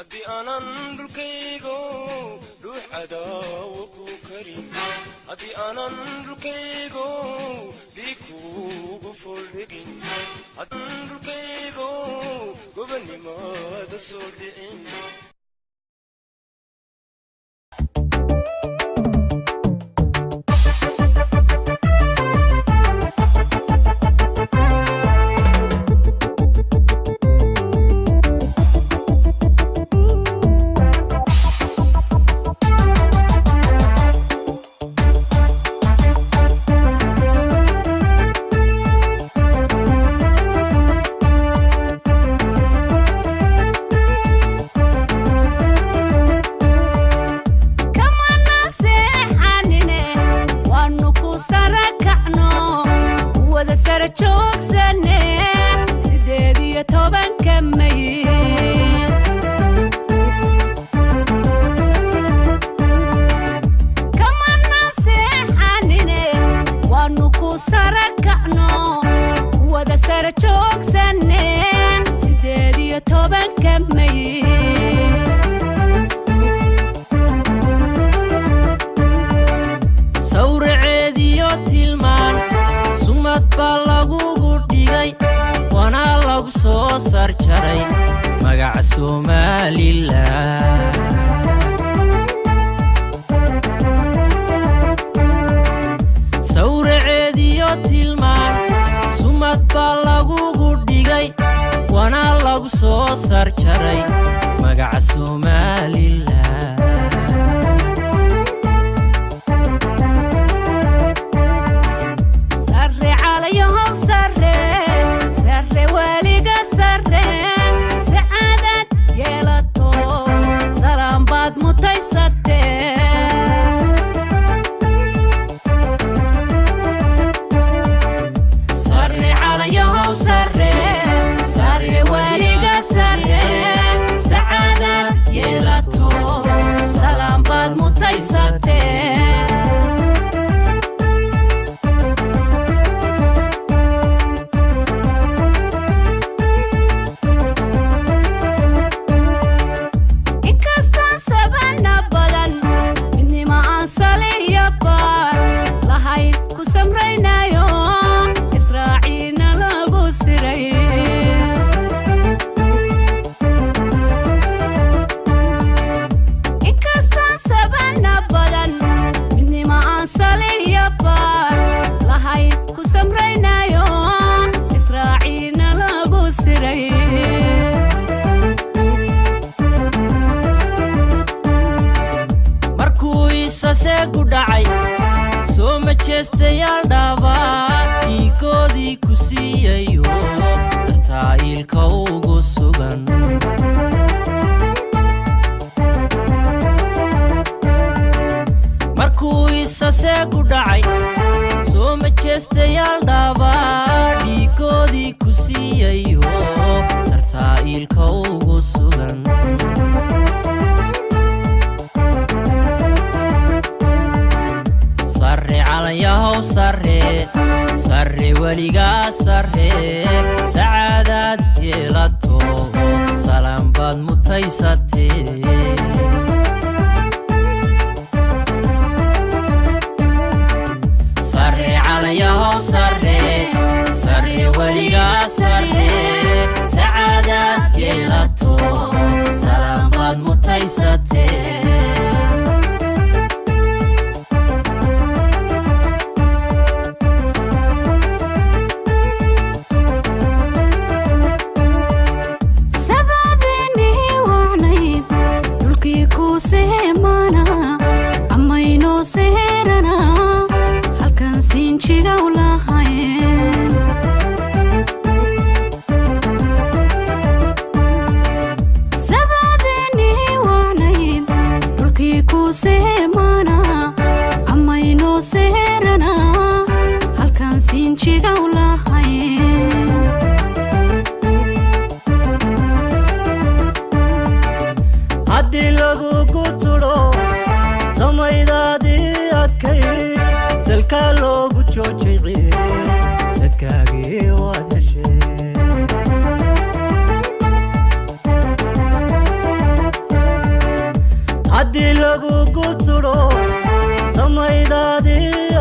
هدي أنا نركيجو روح عداوك وكريم هدي أنا نركيجو بيكو بفلقين هدي نركيجو قبني ما دسولين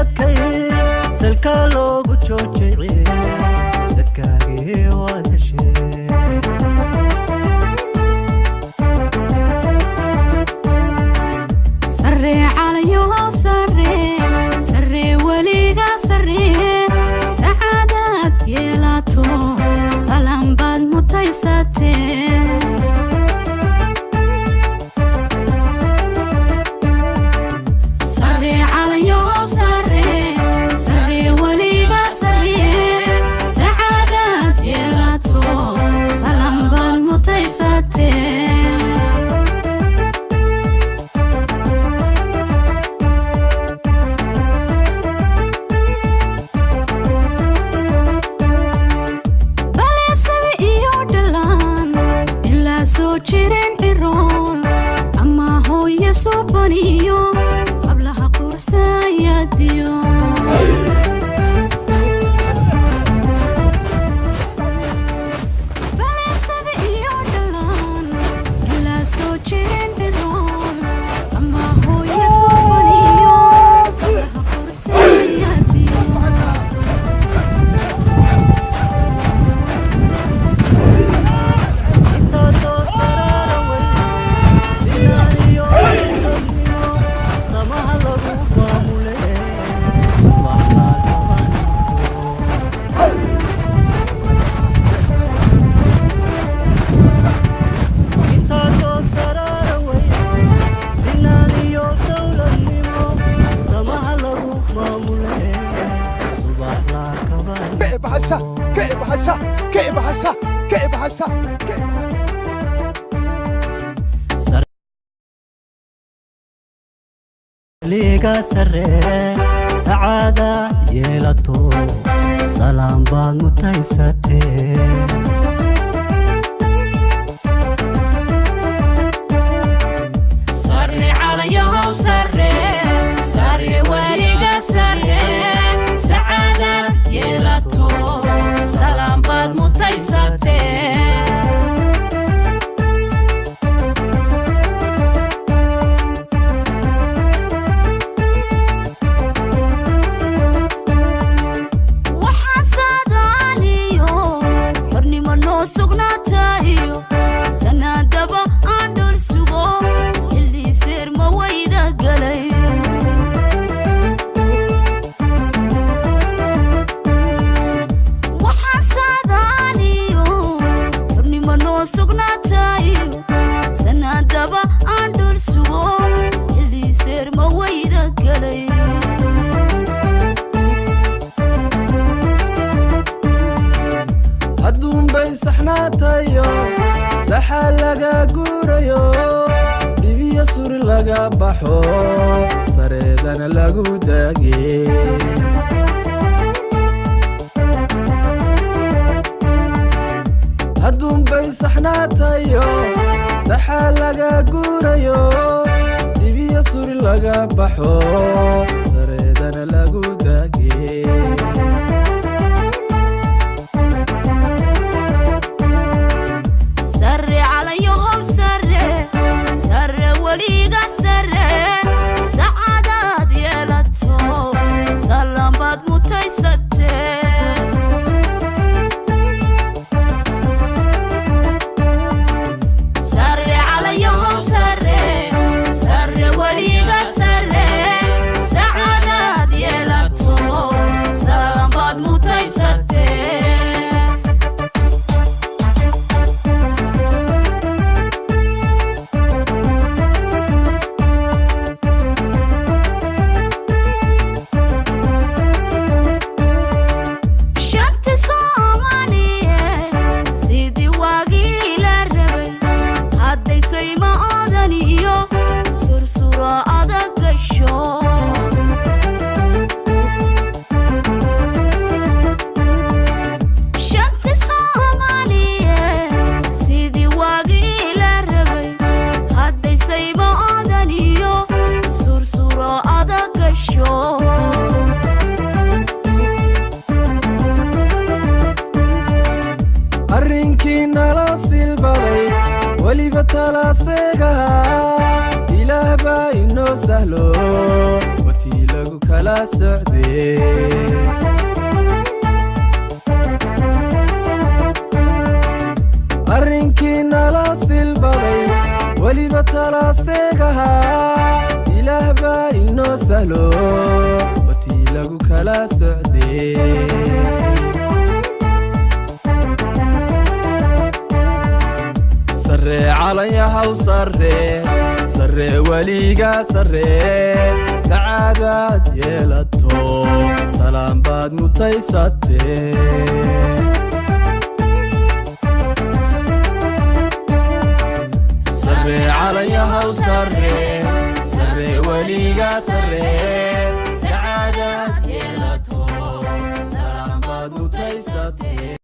adkay salka loogu joojiyay sadkaagii waad heshay sarre calayo sarre sarre weliga sarre sacaadad yeelato salaam baad mutaysatee liga sarre saada yeelato salaam baad mutaysatee sarre calayo sarre sarre weliga sarre saada yeelato salaam baad mutaysatee saxnaatayo saxa laga guurayo dibiya sur laga baxo sareedana lagu daagay haddun bay saxnaatayo saxa laga guurayo dibiya sur laga baxo sareedana lagu daagay waliba tala seega ilaah baa inoo sahlo watiila lagu kala socdee arrinkii nala silbaday weliba talaaseegahaa ilaah baa inoo sahlo watii lagu kala socdee sarree calanyahaw sarree weliga sarree sacaadaad yeelato salaam baad mutaysatee